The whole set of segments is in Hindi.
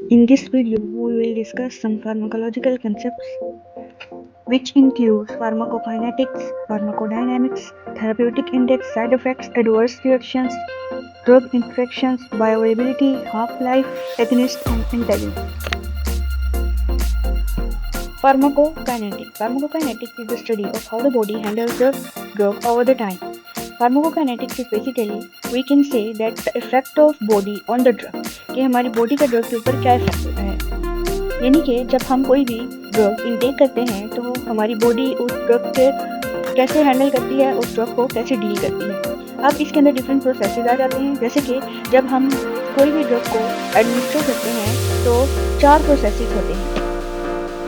In this video, we will discuss some pharmacological concepts which include pharmacokinetics, pharmacodynamics, therapeutic index, side effects, adverse reactions, drug interactions, bioavailability, half-life, agonist, and antagonist. Pharmacokinetics. Pharmacokinetics is the study of how the body handles the drug over the time. Pharmacokinetics is basically we can say that the effect of body on the drug कि हमारी बॉडी का ड्रग के ऊपर क्या इफेक्ट होता है। यानी कि जब हम कोई भी ड्रग इनटेक करते हैं तो हमारी बॉडी उस ड्रग से कैसे हैंडल करती है, उस ड्रग को कैसे डील करती है। अब इसके अंदर डिफरेंट प्रोसेसेस आ जाते हैं, जैसे कि जब हम कोई भी ड्रग को एडमिनिस्टर करते हैं तो 4 प्रोसेसेस होते हैं।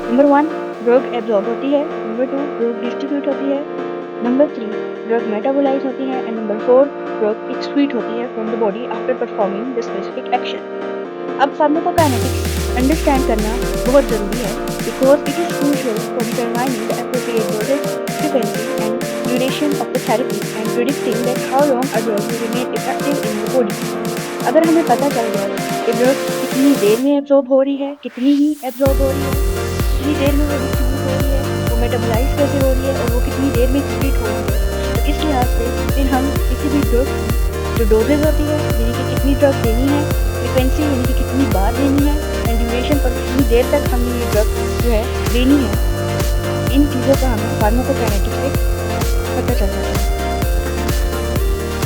नंबर 1 ड्रग एब्जॉर्ब होती है, नंबर 2 ड्रग डिस्ट्रीब्यूट होती है, नंबर 3 ड्रग मेटाबोलाइज होती है एंड नंबर 4 ड्रग एक्सक्रीट होती है from the body after performing the specific action. अब फार्माकोकाइनेटिक्स अंडरस्टैंड करना बहुत ज़रूरी है because it is crucial for determining the appropriate dosages, frequency and duration of the therapy and predicting that how long a drug will remain effective in the body. अगर हमें पता चल जाए कि ड्रग कितनी देर में एब्जॉर्ब हो रही है, कितनी ही एब्जॉर्ब हो रही है, कितनी देर में वो डिस्ट्रीब्यूट हो रही है, वो मेटाबोलाइज कैसे हो रही है और वो कितनी देर में एक्सक्रीट हो रही है, तो इस लिहाज से फिर हम किसी भी ड्रग जो डोजेज होती है यानी कि कितनी ड्रग देनी है, फ्रिक्वेंसी यानी कि कितनी बार देनी है एंड ड्यूरेशन पर कितनी देर तक हमें ये ड्रग जो है देनी है, इन चीज़ों का हमें फार्माकोकाइनेटिक्स से पता चल जाता है।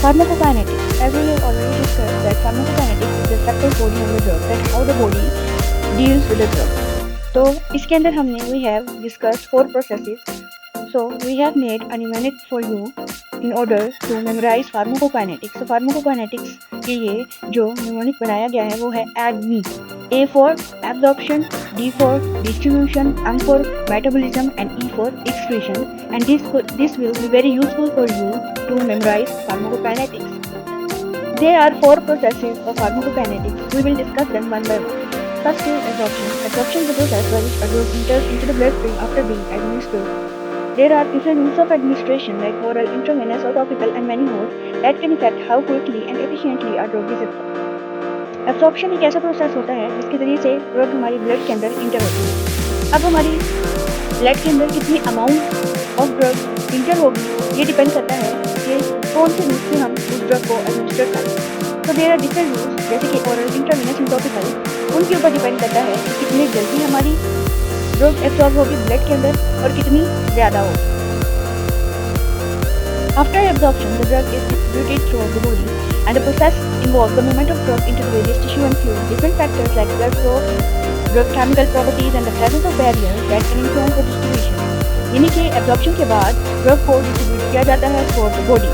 Pharmacokinetics. As we have already discussed that pharmacokinetics is the effect of body on the drug, that how the body deals with the drug. तो इसके अंदर हमने we have discussed 4 processes. So we have made a mnemonic for you in order to memorize pharmacokinetics. So pharmacokinetics के लिए जो mnemonic बनाया गया है वो है ADME. A for absorption, D for distribution, M for metabolism and E for excretion. And this will be very useful for you to memorize pharmacokinetics. There are 4 processes of pharmacokinetics. We will discuss them one by one. First is absorption. Absorption is the process by which a drug enters into the bloodstream after being administered. There are different routes of administration like oral, intravenous or topical and many more that can affect how quickly and efficiently a drug is absorbed. Absorption एक ऐसा प्रोसेस होता है जिसके ज़रिए से ड्रग हमारी ब्लड के अंदर इंटर होती है। अब हमारी ब्लड के अंदर कितनी अमाउंट ऑफ ड्रग इंटर होगी ये डिपेंड करता है कि कौन से रूट से हम उस ड्रग को एडमिनिस्टर करें। तो देयर आर डिफरेंट रूट्स जैसे कि ओरल, इंट्रावेनस एंड टॉपिकल, उनके ऊपर डिपेंड करता है कि कितनी जल्दी हमारी ड्रग एब्जॉर्ब होगी ब्लड के अंदर और कितनी ज़्यादा होगी। After absorption, the drug is distributed throughout the body, and the process involves the movement of drug into the various tissue and fluid. Different factors like blood flow, drug chemical properties, and the presence of barriers that can influence the distribution. यानी कि absorption के बाद drug को distribute किया जाता है throughout the body.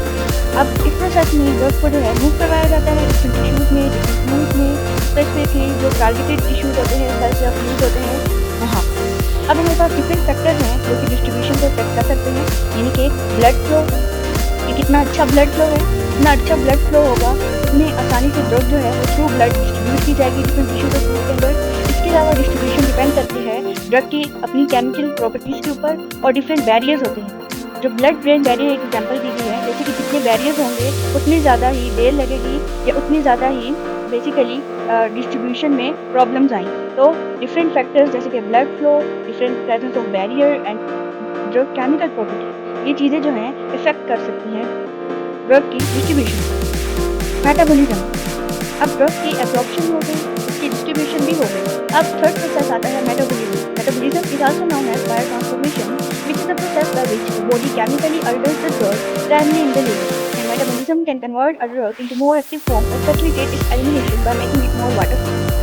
अब इस प्रोसेस में ड्रग को जो है मूव करवाया जाता है डिफरेंट टिश्यूज में, डिफरेंट फ्लूइड्स में, स्पेसिफिकली जो टारगेटेड टिश्यूज होते हैं, सेल्स या फ्लूइड्स होते हैं वहाँ। अब हमारे पास डिफरेंट फैक्टर्स हैं जो कि डिस्ट्रीब्यूशन को अफेक्ट कर सकते हैं, यानी कि ब्लड फ्लो कि कितना अच्छा ब्लड फ्लो है, जितना अच्छा ब्लड फ्लो होगा उतनी आसानी से ड्रग जो है वो थ्रू ब्लड डिस्ट्रीब्यूट की जाएगी डिफरेंट टिश्यू के फ्लूइड के अंदर। इसके अलावा डिस्ट्रीब्यूशन डिपेंड करती है ड्रग की अपनी केमिकल प्रॉपर्टीज़ के ऊपर और डिफरेंट बैरियर्स होते हैं। जो ब्लड ब्रेन बैरियर एक एग्जाम्पल दी गई है, जैसे कि जितने बैरियर्स होंगे उतनी ज़्यादा ही देर लगेगी या उतनी ज़्यादा ही बेसिकली डिस्ट्रीब्यूशन में प्रॉब्लम्स आई। तो डिफरेंट फैक्टर्स जैसे कि blood flow, different presence of barrier and drug chemical property, ये चीज़ें जो हैं इफेक्ट कर सकती हैं ड्रग की डिस्ट्रीब्यूशन। मेटाबॉलिज्म, अब ड्रग की एब्जॉर्प्शन हो गई, उसकी डिस्ट्रीब्यूशन भी हो गई। अब थर्ड प्रोसेस आता है metabolism. Metabolism is also known as biotransformation which is the process by which the body chemically alters the drug primarily in the liver, and metabolism can convert a drug into more active form or facilitate its elimination by making it more water-soluble.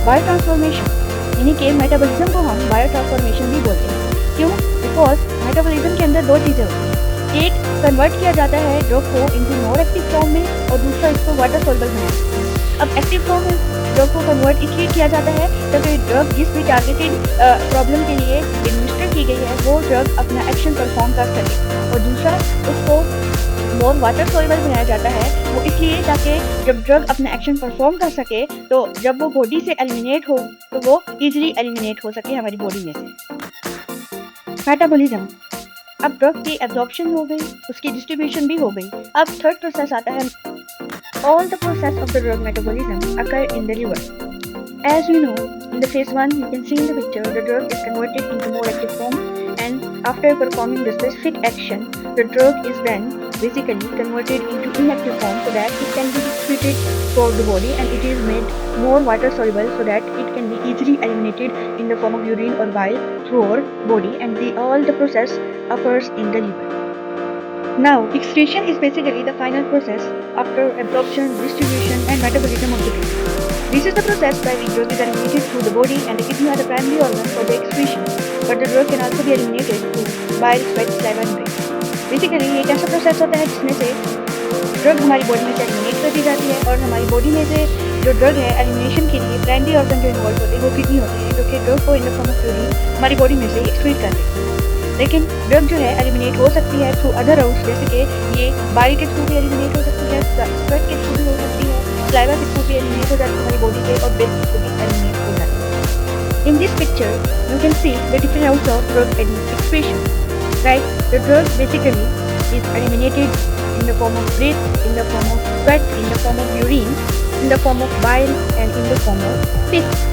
Biotransformation यानी कि मेटाबॉलिज्म को हम बायोट्रांसफॉर्मेशन भी बोलते हैं। क्यों? बिकॉज मेटाबॉलिज्म के अंदर 2 चीज़ें होती हैं, एक कन्वर्ट किया जाता है ड्रग को इनटू मोर एक्टिव फॉर्म में और दूसरा इसको वाटर सोल्यूबल बनाया। अब एक्टिव फॉर्म में ड्रग को कन्वर्ट इसलिए किया जाता है ताकि ड्रग जिस भी टारगेटेड प्रॉब्लम के लिए एडमिनिस्टर की गई है वो ड्रग अपना एक्शन परफॉर्म कर सके, और दूसरा उसको मोर वाटर सोल्यूबल बनाया जाता है वो इसलिए ताकि जब ड्रग अपना एक्शन परफॉर्म कर सके तो जब वो बॉडी से एलिमिनेट हो तो वो ईजिली एलिमिनेट हो सके हमारी बॉडी में से। मेटाबॉलिज्म, अब ड्रग की एब्जॉर्प्शन हो गई, उसकी डिस्ट्रीब्यूशन भी हो गई। अब थर्ड प्रोसेस आता है all the process of the drug metabolism occur in the liver. As we know, In the phase 1, you can see in the picture, the drug is converted into more active form, and after performing the specific action, the drug is then basically converted into inactive form so that it can be excreted throughout the body, and it is made more water soluble so that it can be easily eliminated in the form of urine or bile through our body, and all the process occurs in the liver. Now, excretion is basically the final process after absorption, distribution, and metabolism of the drug. This is the process by which drug is eliminated through the body, and the kidney are the primary organ for the excretion. But the drug can also be eliminated through bile, sweat, saliva, and brain. Basically एक ऐसा प्रोसेस होता है जिसमें से ड्रग हमारी बॉडी में से एलिमिनेट कर दी जाती है, और हमारी बॉडी में से जो ड्रग है एलिमिनेशन के लिए प्राइमरी ऑर्गन जो इन्वॉल्व होते हैं वो किडनी होते हैं, जो कि ड्रग को in the form of urine हमारी बॉडी में से एक्सक्रीट करते हैं। लेकिन ड्रग जो है एलिमिनेट हो सकती है थ्रू अदर राउट्स, जैसे कि ये बाइल के थ्रू भी एलिमिनेट हो सकती है, स्वेट के थ्रू भी हो सकती है, सलाइवा के थ्रू भी एलिमिनेट हो जाती है हमारी बॉडी से, और ब्रेथ के थ्रू भी एलिमिनेट हो जाती है। In this picture, you can see the different routes of drug excretion. Right, the drug basically is eliminated in the form of breath, in the form of sweat, in the form of urine, in the form of bile, and in the form of piss.